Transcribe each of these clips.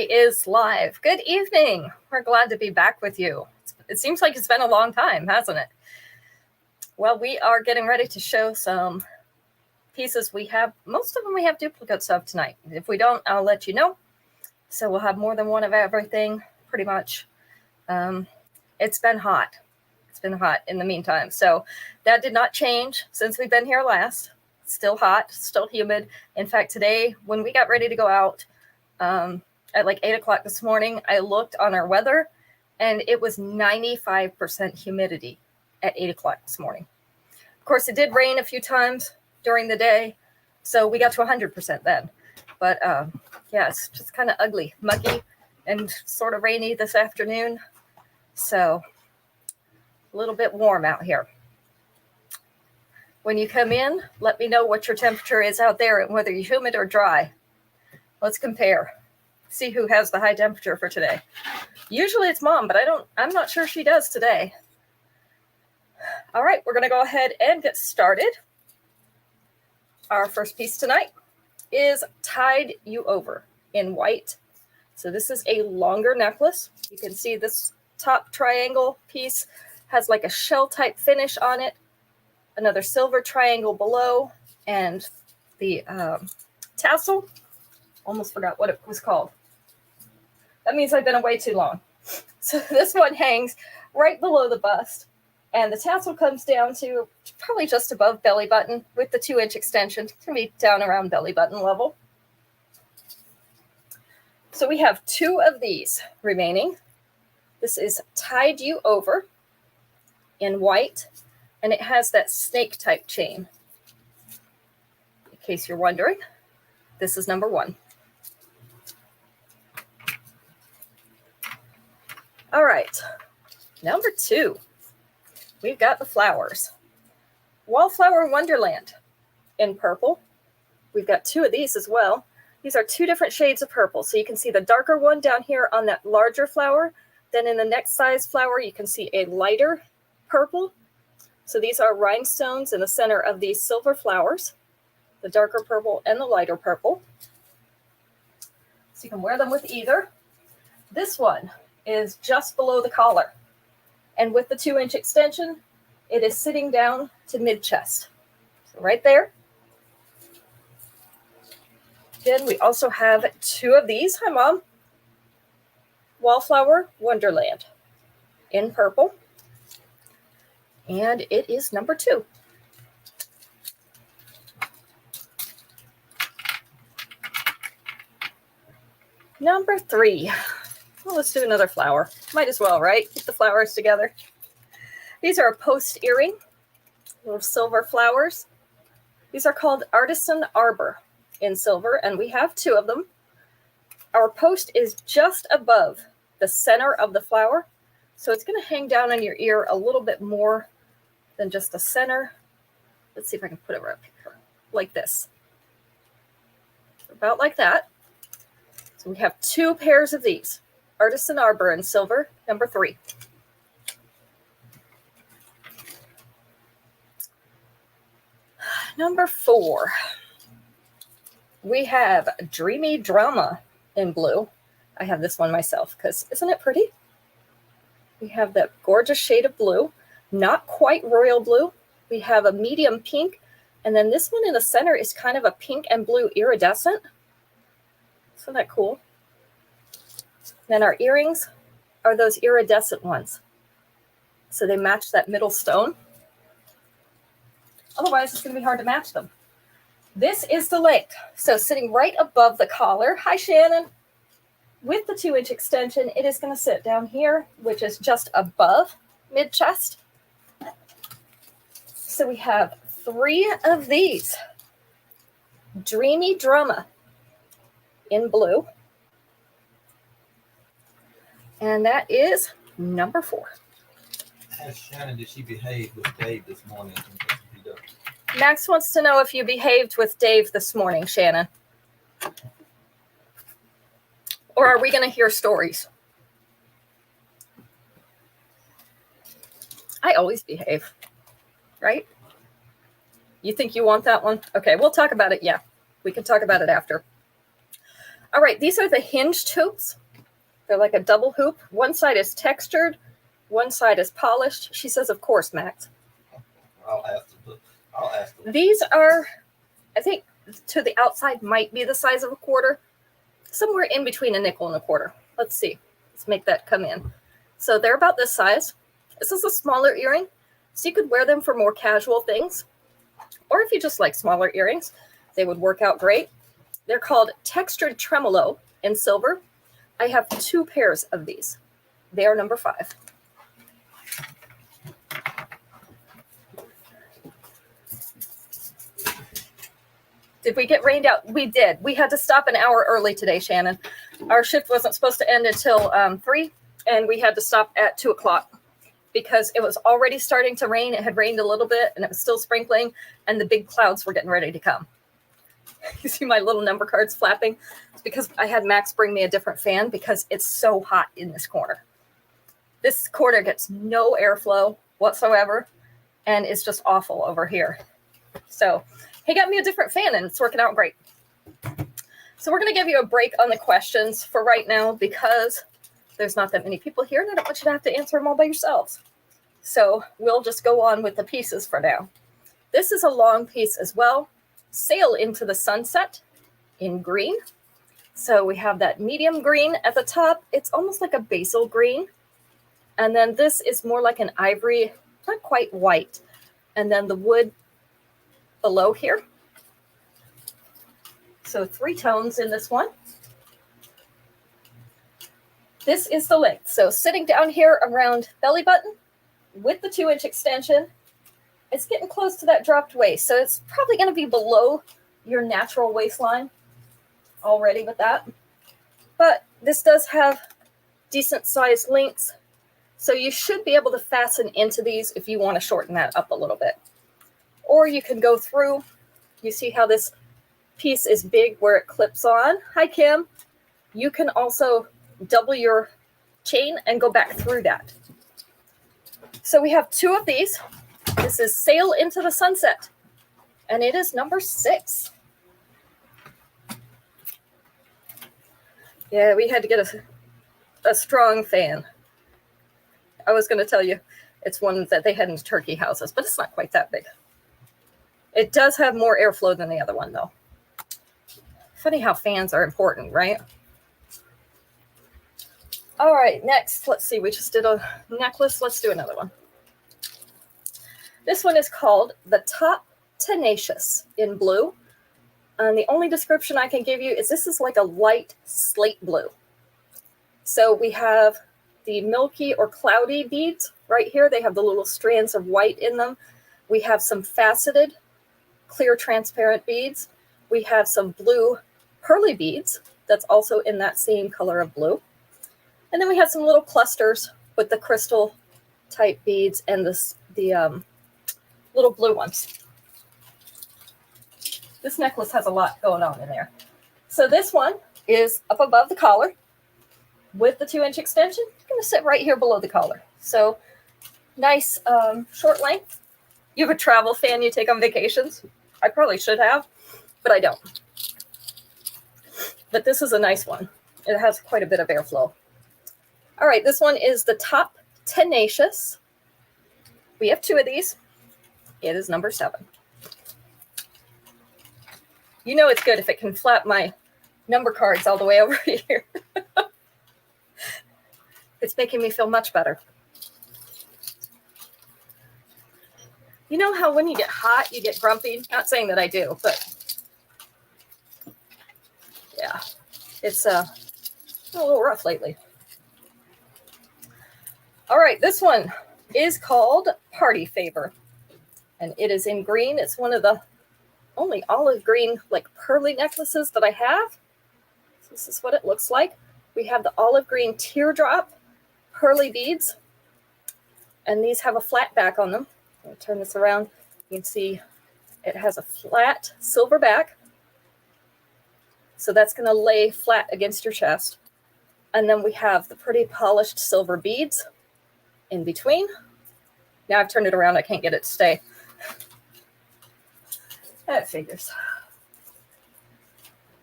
Today is live. Good evening. We're glad to be back with you. It seems like it's been a long time, hasn't it? Well, we are getting ready to show some pieces. Most of them we have duplicates of tonight. If we don't, I'll let you know. So we'll have more than one of everything, pretty much. It's been hot. It's been hot in the meantime. So that did not change since we've been here last. Still hot, still humid. In fact, today, when we got ready to go out at like 8 o'clock this morning, I looked on our weather and it was 95% humidity at 8 o'clock this morning. Of course, it did rain a few times during the day, so we got to 100% then. But yeah, it's just kind of ugly, muggy, and sort of rainy this afternoon. So a little bit warm out here. When you come in, let me know what your temperature is out there and whether you're humid or dry. Let's compare. See who has the high temperature for today. Usually it's Mom, but I'm not sure she does today. All right, we're going to go ahead and get started. Our first piece tonight is Tide You Over in white. So this is a longer necklace. You can see this top triangle piece has like a shell type finish on it. Another silver triangle below, and the tassel, almost forgot what it was called. That means I've been away too long. So this one hangs right below the bust, and the tassel comes down to probably just above belly button with the 2-inch extension. It can be down around belly button level. So we have 2 of these remaining. This is Tide You Over in white. And it has that snake type chain. In case you're wondering, this is number 1. All right, number 2, we've got the flowers. Wallflower Wonderland in purple. We've got 2 of these as well. These are 2 different shades of purple. So you can see the darker one down here on that larger flower. Then in the next size flower, you can see a lighter purple. So these are rhinestones in the center of these silver flowers, the darker purple and the lighter purple. So you can wear them with either. This one is just below the collar. And with the 2-inch extension, it is sitting down to mid-chest. So right there. Then we also have 2 of these. Hi, Mom. Wallflower Wonderland in purple. And it is number 2. Number 3. Well, let's do another flower. Might as well, right? Keep the flowers together. These are a post earring, little silver flowers. These are called Artisan Arbor in silver, and we have 2 of them. Our post is just above the center of the flower, so it's going to hang down on your ear a little bit more than just the center. Let's see if I can put it right up here, like this. About like that. So we have 2 pairs of these. Artisan Arbor in silver, number 3. Number 4. We have Dreamy Drama in blue. I have this one myself because isn't it pretty? We have that gorgeous shade of blue. Not quite royal blue. We have a medium pink. And then this one in the center is kind of a pink and blue iridescent. Isn't that cool? Then our earrings are those iridescent ones. So they match that middle stone. Otherwise, it's going to be hard to match them. This is the length. So sitting right above the collar. Hi, Shannon. With the 2-inch extension, it is going to sit down here, which is just above mid-chest. So we have 3 of these. Dreamy Drama in blue. And that is number 4. Ask Shannon, did she behave with Dave this morning? Max wants to know if you behaved with Dave this morning, Shannon. Or are we going to hear stories? I always behave, right? You think you want that one? Okay, we'll talk about it. Yeah, we can talk about it after. All right, these are the hinged hoops. They're like a double hoop. One side is textured, one side is polished. She says, of course, Max. I'll ask them. These are, I think, to the outside might be the size of a quarter. Somewhere in between a nickel and a quarter. Let's see. Let's make that come in. So they're about this size. This is a smaller earring, so you could wear them for more casual things. Or if you just like smaller earrings, they would work out great. They're called Textured Tremolo in silver. I have 2 pairs of these. They are number 5. Did we get rained out? We did. We had to stop an hour early today, Shannon. Our shift wasn't supposed to end until 3, and we had to stop at 2 o'clock because it was already starting to rain. It had rained a little bit, and it was still sprinkling, and the big clouds were getting ready to come. You see my little number cards flapping? It's because I had Max bring me a different fan because it's so hot in this corner. This corner gets no airflow whatsoever, and it's just awful over here. So he got me a different fan, and it's working out great. So we're going to give you a break on the questions for right now because there's not that many people here, and I don't want you to have to answer them all by yourselves. So we'll just go on with the pieces for now. This is a long piece as well. Sail into the Sunset in green. So we have that medium green at the top. It's almost like a basil green. And then this is more like an ivory, not quite white. And then the wood below here. So 3 tones in this one. This is the length. So sitting down here around belly button with the 2-inch extension, it's getting close to that dropped waist. So it's probably going to be below your natural waistline already with that. But this does have decent sized links. So you should be able to fasten into these if you want to shorten that up a little bit. Or you can go through. You see how this piece is big where it clips on. Hi, Kim. You can also double your chain and go back through that. So we have 2 of these. This is Sail into the Sunset, and it is number 6. Yeah, we had to get a strong fan. I was going to tell you it's one that they had in turkey houses, but it's not quite that big. It does have more airflow than the other one, though. Funny how fans are important, right? All right, next, let's see. We just did a necklace. Let's do another one. This one is called the Top Tenacious in blue. And the only description I can give you is this is like a light slate blue. So we have the milky or cloudy beads right here. They have the little strands of white in them. We have some faceted, clear, transparent beads. We have some blue pearly beads that's also in that same color of blue. And then we have some little clusters with the crystal type beads and the little blue ones. This necklace has a lot going on in there. So this one is up above the collar with the 2-inch extension. It's going to sit right here below the collar. So nice short length. You have a travel fan you take on vacations. I probably should have, but I don't. But this is a nice one. It has quite a bit of airflow. All right, this one is the Top Tenacious. We have 2 of these. It is number 7. You know it's good if it can flap my number cards all the way over here. It's making me feel much better. You know how when you get hot, you get grumpy? Not saying that I do, but yeah, it's a little rough lately. All right, this one is called Party Favor, and it is in green. It's one of the only olive green, like pearly necklaces that I have. So this is what it looks like. We have the olive green teardrop pearly beads, and these have a flat back on them. I'll turn this around. You can see it has a flat silver back. So that's going to lay flat against your chest. And then we have the pretty polished silver beads in between. Now I've turned it around. I can't get it to stay. That figures.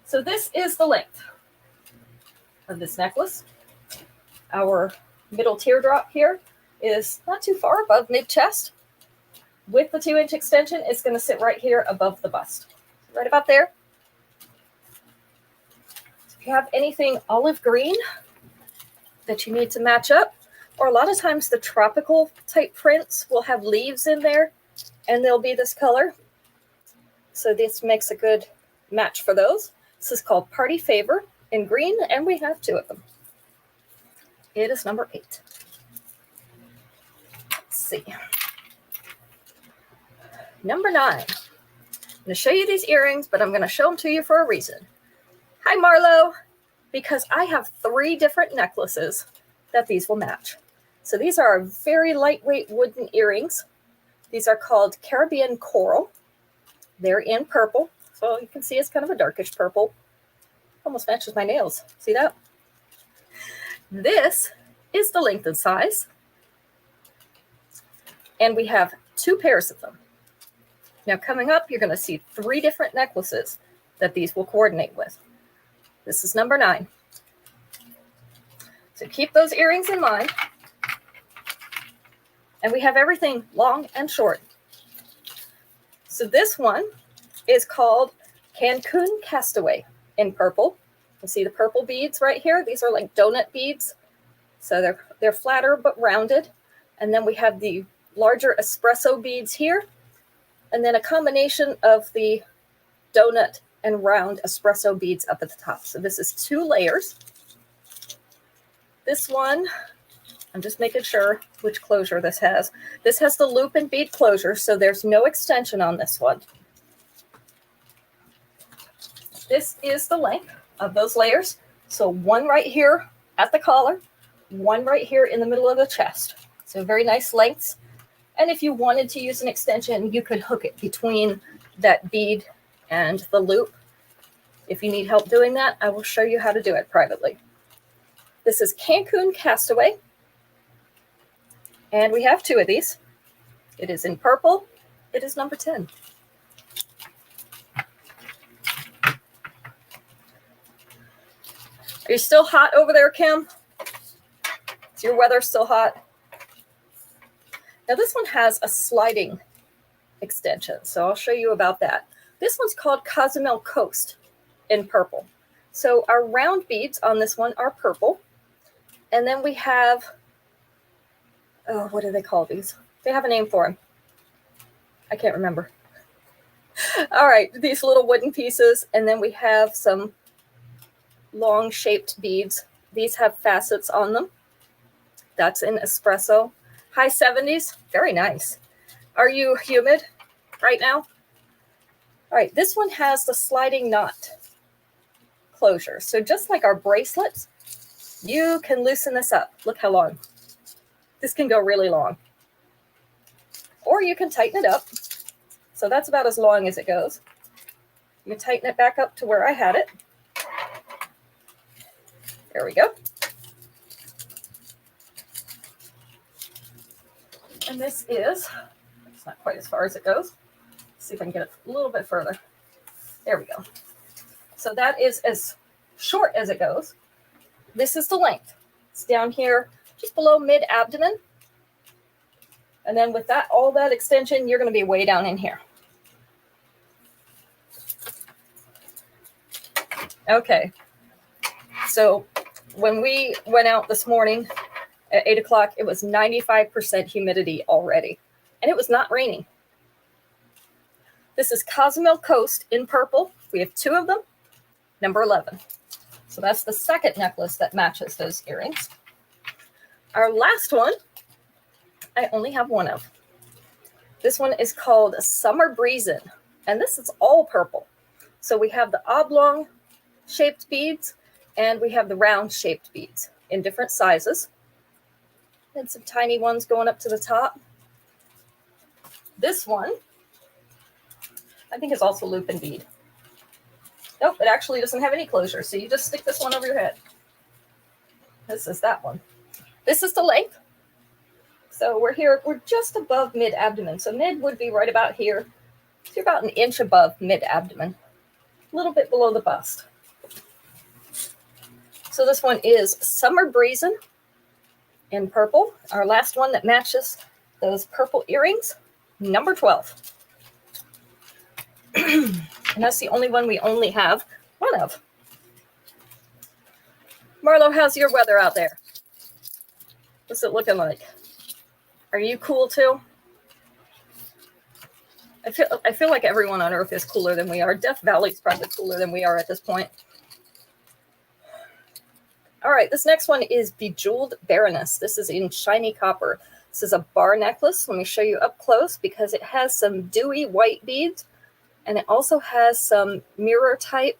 So this is the length. of this necklace. Our middle teardrop here is not too far above mid-chest. With the 2-inch extension, it's going to sit right here above the bust. Right about there. If you have anything olive green that you need to match up, or a lot of times the tropical type prints will have leaves in there and they'll be this color. So this makes a good match for those. This is called Party Favor in green, and we have 2 of them. It is number 8. Let's see. Number 9. I'm going to show you these earrings, but I'm going to show them to you for a reason. Hi, Marlo. Because I have 3 different necklaces that these will match. So these are very lightweight wooden earrings. These are called Caribbean Coral. They're in purple. So you can see it's kind of a darkish purple. Almost matches my nails. See that? This is the length and size. And we have 2 pairs of them. Now coming up, you're going to see 3 different necklaces that these will coordinate with. This is number 9. So keep those earrings in mind. And we have everything long and short. So this one is called Cancun Castaway in purple. You see the purple beads right here. These are like donut beads. So they're flatter but rounded. And then we have the larger espresso beads here. And then a combination of the donut and round espresso beads up at the top. So this is 2 layers. This one, I'm just making sure which closure this has. This has the loop and bead closure, so there's no extension on this one. This is the length of those layers. So 1 right here at the collar, 1 right here in the middle of the chest. So very nice lengths. And if you wanted to use an extension, you could hook it between that bead and the loop. If you need help doing that, I will show you how to do it privately. This is Cancun Castaway. And we have 2 of these. It is in purple. It is number 10. Are you still hot over there, Kim? Is your weather still hot? Now this one has a sliding extension, so I'll show you about that. This one's called Cozumel Coast in purple. So our round beads on this one are purple. And then we have, oh, what do they call these? They have a name for them. I can't remember. All right, these little wooden pieces. And then we have some long shaped beads. These have facets on them. That's in espresso. High 70s, very nice. Are you humid right now? All right, this one has the sliding knot closure. So just like our bracelets, you can loosen this up. Look how long. This can go really long. Or you can tighten it up. So that's about as long as it goes. You can tighten it back up to where I had it. There we go. And this is, it's not quite as far as it goes. Let's see if I can get it a little bit further. There we go. So that is as short as it goes. This is the length. It's down here just below mid-abdomen. And then with that, all that extension, you're going to be way down in here. Okay. So when we went out this morning at 8 o'clock, it was 95% humidity already. And it was not raining. This is Cozumel Coast in purple. We have 2 of them. Number 11. So that's the second necklace that matches those earrings. Our last one, I only have 1 of. This one is called Summer Breezin', and this is all purple. So we have the oblong shaped beads, and we have the round shaped beads in different sizes. And some tiny ones going up to the top. This one, I think is also loop and bead. Nope, it actually doesn't have any closure. So you just stick this one over your head. This is that one. This is the length. So we're just above mid-abdomen. So mid would be right about here. So you're about 1 inch above mid-abdomen. A little bit below the bust. So So this one is Summer Breezin' in purple. Our last one that matches those purple earrings, number 12. And that's the only one we only have one of. Marlo, how's your weather out there? What's it looking like? Are you cool too? I feel like everyone on Earth is cooler than we are. Death Valley's probably cooler than we are at this point. All right, this next one is Bejeweled Baroness. This is in shiny copper. This is a bar necklace. Let me show you up close because it has some dewy white beads, and it also has some mirror type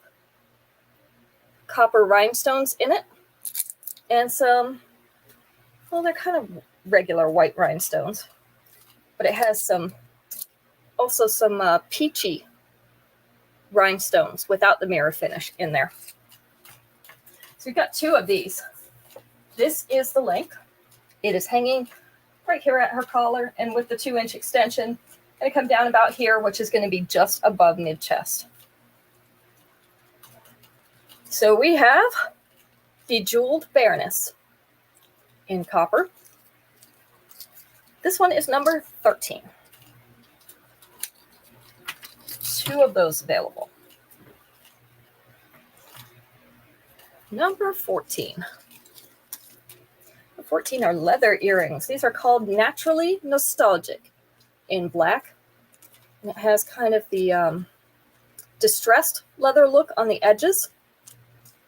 copper rhinestones in it, and some, well, they're kind of regular white rhinestones, but it has some, also some peachy rhinestones without the mirror finish in there. So we've got two of these. This is the length. It is hanging right here at her collar, and with the 2-inch extension, going to come down about here, which is going to be just above mid-chest. So we have Bejeweled Baroness in copper. This one is number 13. Two of those available. Number 14. Number 14 are leather earrings. These are called Naturally Nostalgic in black. And it has kind of the distressed leather look on the edges.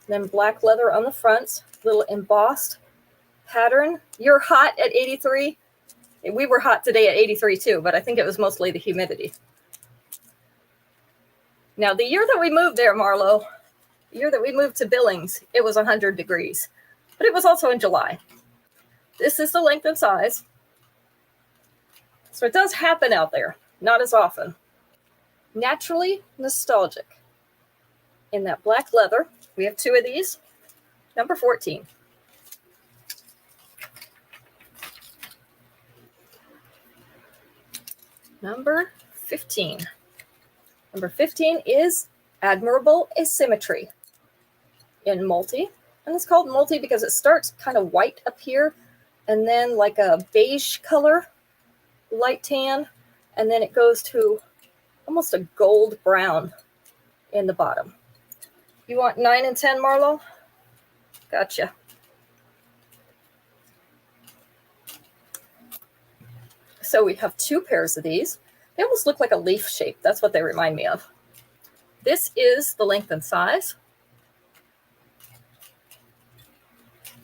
Then black leather on the fronts. Little embossed pattern. You're hot at 83. We were hot today at 83 too, but I think it was mostly the humidity. Now, the year that we moved there, Marlo, the year that we moved to Billings, it was 100 degrees, but it was also in July. This is the length and size. So it does happen out there, not as often. Naturally Nostalgic in that black leather. We have two of these. Number 14. Number 15. Number 15 is Admirable Asymmetry in multi. And it's called multi because it starts kind of white up here and then like a beige color, light tan, and then it goes to almost a gold brown in the bottom. You want 9 and 10, Marlo? Gotcha. So we have two pairs of these. They almost look like a leaf shape. That's what they remind me of. This is the length and size.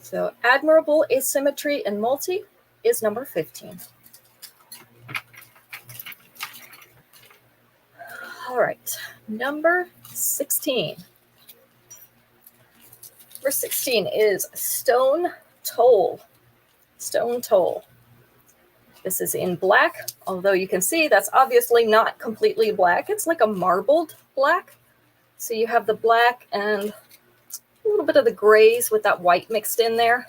So Admirable Asymmetry and Multi is number 15. All right, number 16. Number 16 is Stone Toll. Stone Toll. This is in black, although you can see that's obviously not completely black. It's like a marbled black. So you have the black and a little bit of the grays with that white mixed in there.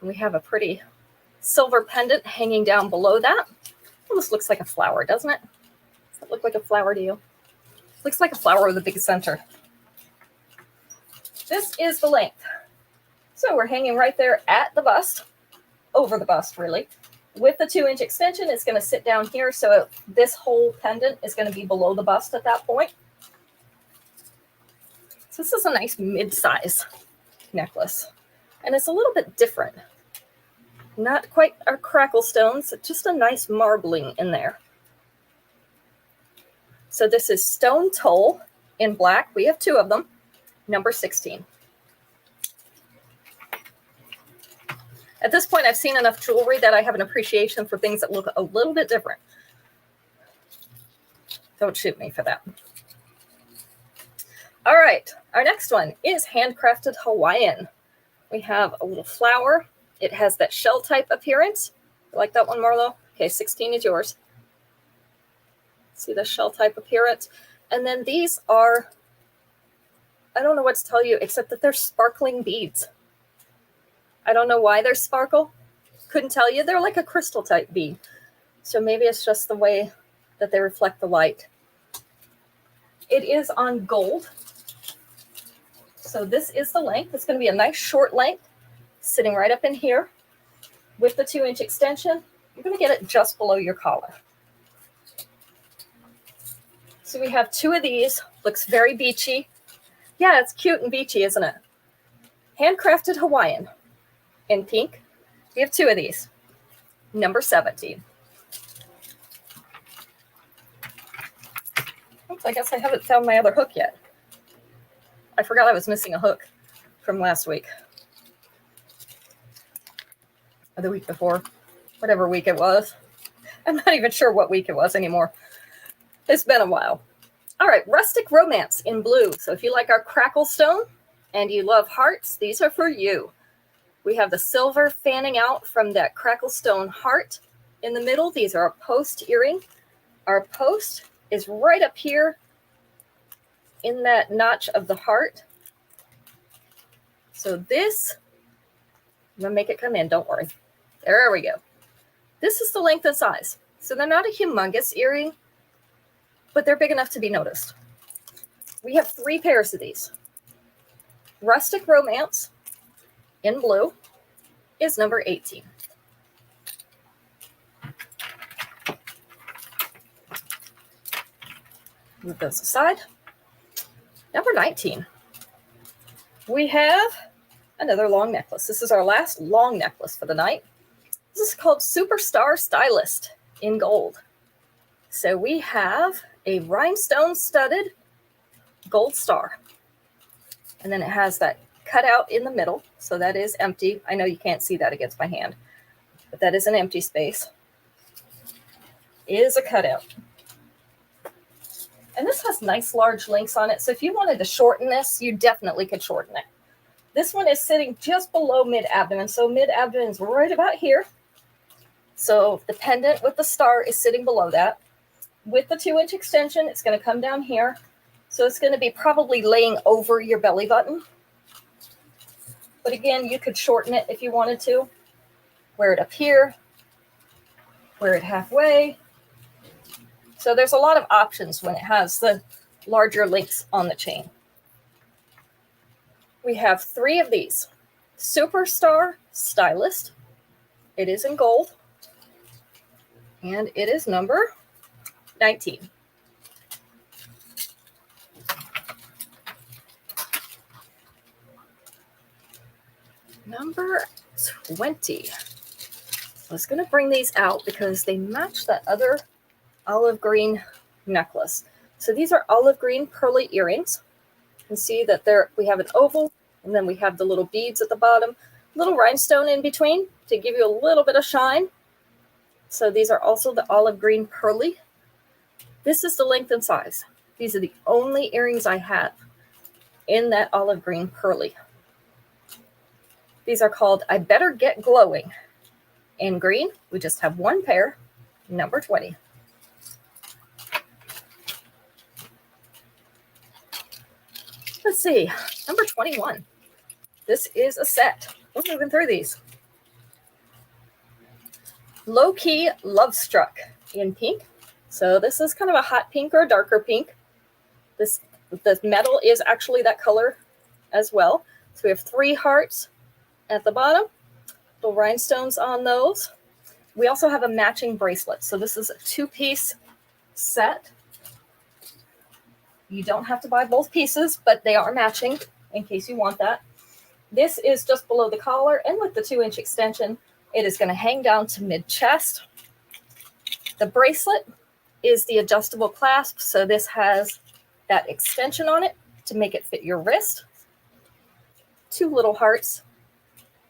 And we have a pretty silver pendant hanging down below that. Almost looks like a flower, doesn't it? Does that look like a flower to you? Looks like a flower with a big center. This is the length. So we're hanging right there at the bust, over the bust really. With the 2-inch extension, it's going to sit down here, so this whole pendant is going to be below the bust at that point. So this is a nice mid-size necklace, and it's a little bit different. Not quite our crackle stones, just a nice marbling in there. So this is Stone Toll in black. We have two of them, number 16. At this point, I've seen enough jewelry that I have an appreciation for things that look a little bit different. Don't shoot me for that. All right, our next one is Handcrafted Hawaiian. We have a little flower. It has that shell type appearance. You like that one, Marlo? Okay, 16 is yours. See the shell type appearance? And then these are, I don't know what to tell you, except that they're sparkling beads. I don't know why they're sparkle. Couldn't tell you. They're like a crystal type bead. So maybe it's just the way that they reflect the light. It is on gold. So this is the length. It's going to be a nice short length sitting right up in here with the 2-inch extension. You're going to get it just below your collar. So we have 2 of these. Looks very beachy. Yeah, it's cute and beachy, isn't it? Handcrafted Hawaiian in pink. We have 2 of these. Number 17. Oops, I guess I haven't found my other hook yet. I forgot I was missing a hook from last week. Or the week before. Whatever week it was. I'm not even sure what week it was anymore. It's been a while. All right, Rustic Romance in blue. So if you like our crackle stone and you love hearts, these are for you. We have the silver fanning out from that crackle stone heart in the middle. These are a post earring. Our post is right up here in that notch of the heart. So this, I'm going to make it come in, don't worry. There we go. This is the length and size. So they're not a humongous earring, but they're big enough to be noticed. We have 3 pairs of these. Rustic Romance in blue is number 18. Move those aside. Number 19. We have another long necklace. This is our last long necklace for the night. This is called Superstar Stylist in gold. So we have a rhinestone studded gold star. And then it has that cutout in the middle. So that is empty. I know you can't see that against my hand, but that is an empty space. It is a cutout. And this has nice large links on it. So if you wanted to shorten this, you definitely could shorten it. This one is sitting just below mid-abdomen. So mid-abdomen is right about here. So the pendant with the star is sitting below that. With the 2-inch extension, it's going to come down here. So it's going to be probably laying over your belly button. But again, you could shorten it if you wanted to. Wear it up here. Wear it halfway. So there's a lot of options when it has the larger links on the chain. We have 3 of these. Superstar Stylist. It is in gold. And it is number 19. Number 20. I was going to bring these out because they match that other olive green necklace. So these are olive green pearly earrings. You can see that we have an oval, and then we have the little beads at the bottom, little rhinestone in between to give you a little bit of shine. So these are also the olive green pearly. This is the length and size. These are the only earrings I have in that olive green pearly. These are called I Better Get Glowing. In green, we just have 1 pair, number 20. Let's see, number 21. This is a set. We're moving through these. Low Key Love Struck in pink. So this is kind of a hot pink or a darker pink. The metal is actually that color as well. So we have 3 hearts at the bottom, little rhinestones on those. We also have a matching bracelet. So this is a 2-piece set. You don't have to buy both pieces, but they are matching in case you want that. This is just below the collar, and with the 2-inch extension, it is going to hang down to mid-chest. The bracelet is the adjustable clasp, so this has that extension on it to make it fit your wrist. 2 little hearts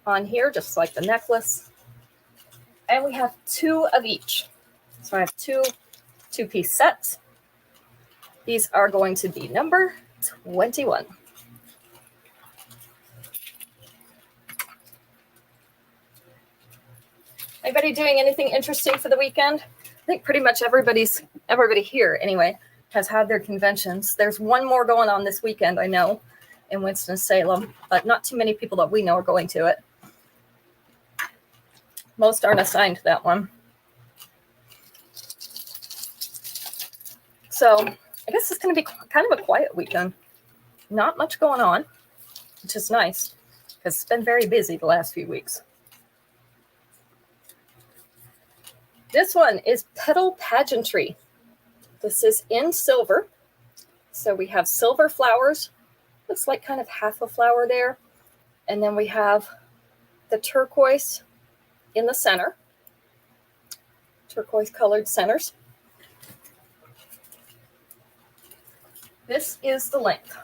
on here, just like the necklace. And we have 2 of each. So I have 2 2-piece sets. These are going to be number 21. Anybody doing anything interesting for the weekend? I think pretty much everybody here anyway has had their conventions. There's one more going on this weekend, I know, in Winston-Salem, but not too many people that we know are going to it. Most aren't assigned to that one. So I guess it's going to be kind of a quiet weekend. Not much going on. which is nice because it's been very busy the last few weeks. This one is Petal Pageantry. This is in silver. So we have silver flowers. Looks like kind of half a flower there. And then we have the turquoise in the center. Turquoise colored centers. This is the length.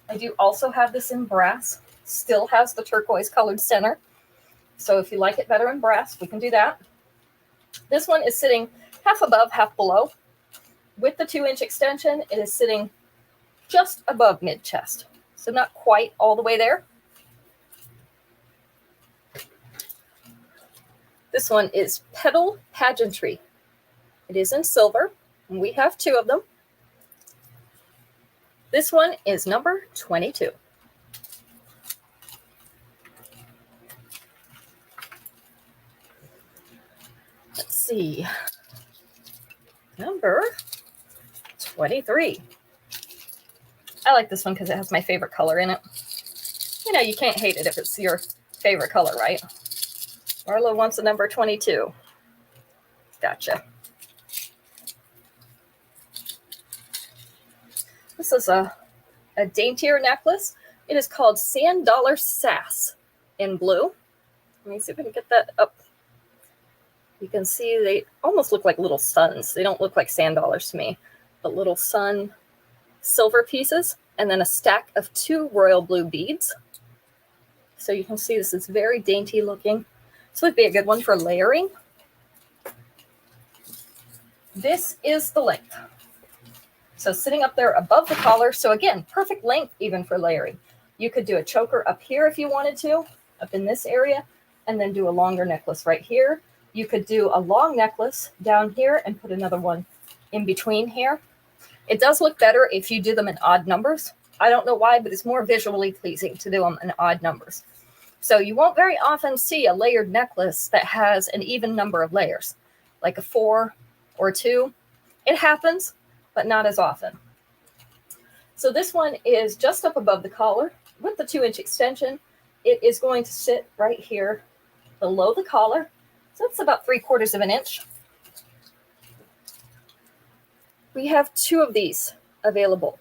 I do also have this in brass. Still has the turquoise colored center. So if you like it better in brass, we can do that. This one is sitting half above, half below. With the 2-inch extension, it is sitting just above mid-chest. So not quite all the way there. This one is Petal Pageantry. It is in silver, and we have 2 of them. This one is number 22. Let's see. Number 23. I like this one because it has my favorite color in it. You know, you can't hate it if it's your favorite color, right? Marlo wants a number 22. Gotcha. This is a daintier necklace. It is called Sand Dollar Sass in blue. Let me see if I can get that up. You can see they almost look like little suns. They don't look like sand dollars to me, but little sun silver pieces, and then a stack of 2 royal blue beads. So you can see this is very dainty looking. This would be a good one for layering. This is the length. So sitting up there above the collar. So again, perfect length even for layering. You could do a choker up here if you wanted to, up in this area, and then do a longer necklace right here. You could do a long necklace down here and put another one in between here. It does look better if you do them in odd numbers. I don't know why, but it's more visually pleasing to do them in odd numbers. So you won't very often see a layered necklace that has an even number of layers, like a 4 or 2. It happens, but not as often. So this one is just up above the collar with the 2-inch extension. It is going to sit right here below the collar. So it's about 3/4 of an inch. We have 2 of these available.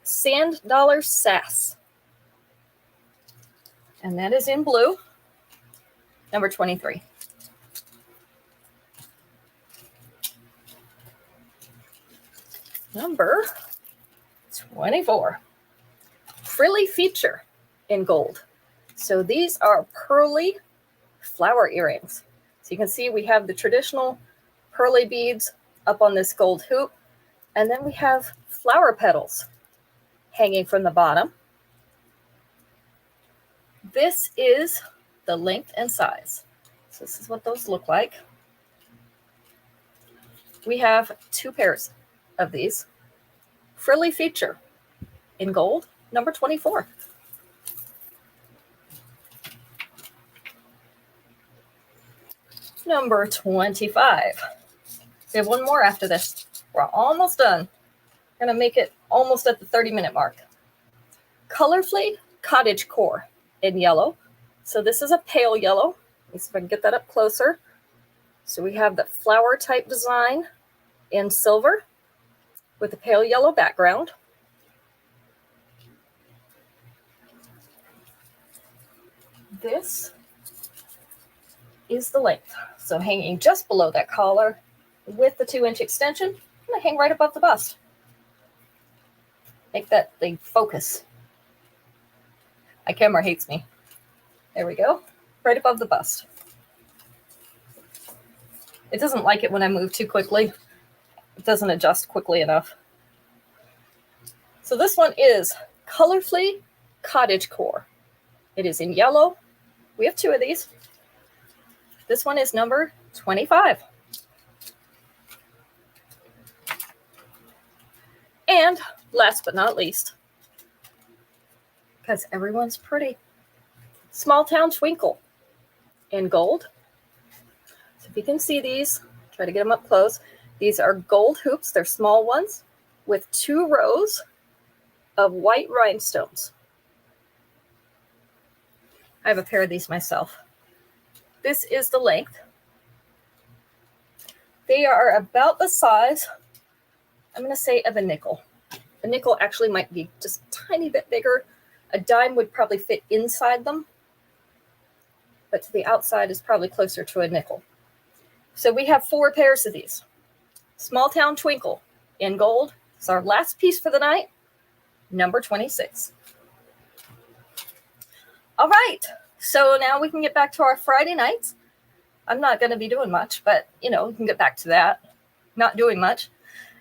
Sand Dollar Sass. And that is in blue, number 23. Number 24. Frilly Feature in gold. So these are pearly flower earrings. So you can see we have the traditional pearly beads up on this gold hoop. And then we have flower petals hanging from the bottom. This is the length and size. So this is what those look like. We have 2 pairs of these. Frilly Feature in gold, number 24. Number 25. We have one more after this. We're almost done. We're going to make it almost at the 30-minute mark. Colorfully Cottage Core in yellow. So this is a pale yellow. Let me see if I can get that up closer. So we have the flower type design in silver with a pale yellow background. This is the length. So hanging just below that collar with the 2-inch extension, I'm going to hang right above the bust. Make that thing focus. My camera hates me. There we go. Right above the bust. It doesn't like it when I move too quickly. It doesn't adjust quickly enough. So this one is Colorfully Cottage Core. It is in yellow. We have 2 of these. This one is number 25. And last but not least, because everyone's pretty, Small Town Twinkle in gold. So if you can see these, try to get them up close. These are gold hoops. They're small ones with 2 rows of white rhinestones. I have a pair of these myself. This is the length. They are about the size, I'm going to say, of a nickel. A nickel actually might be just a tiny bit bigger. A dime would probably fit inside them, but to the outside is probably closer to a nickel. So we have 4 pairs of these. Small Town Twinkle in gold. It's our last piece for the night, number 26. All right, so now we can get back to our Friday nights. I'm not going to be doing much, but, we can get back to that. Not doing much.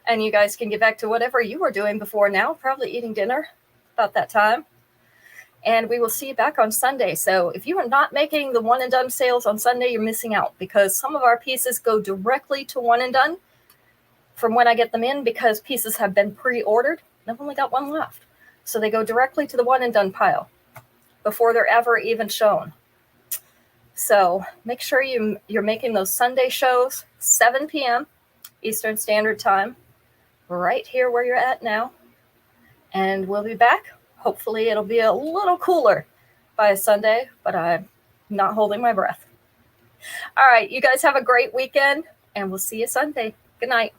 And you guys can get back to whatever you were doing before now, probably eating dinner about that time. And we will see you back on Sunday. So if you are not making the one and done sales on Sunday, you're missing out, because some of our pieces go directly to one and done from when I get them in, because pieces have been pre-ordered. I've only got one left. So they go directly to the one and done pile before they're ever even shown. So make sure you're making those Sunday shows, 7 p.m. Eastern Standard Time, right here where you're at now. And we'll be back. Hopefully it'll be a little cooler by Sunday, but I'm not holding my breath. All right, you guys have a great weekend, and we'll see you Sunday. Good night.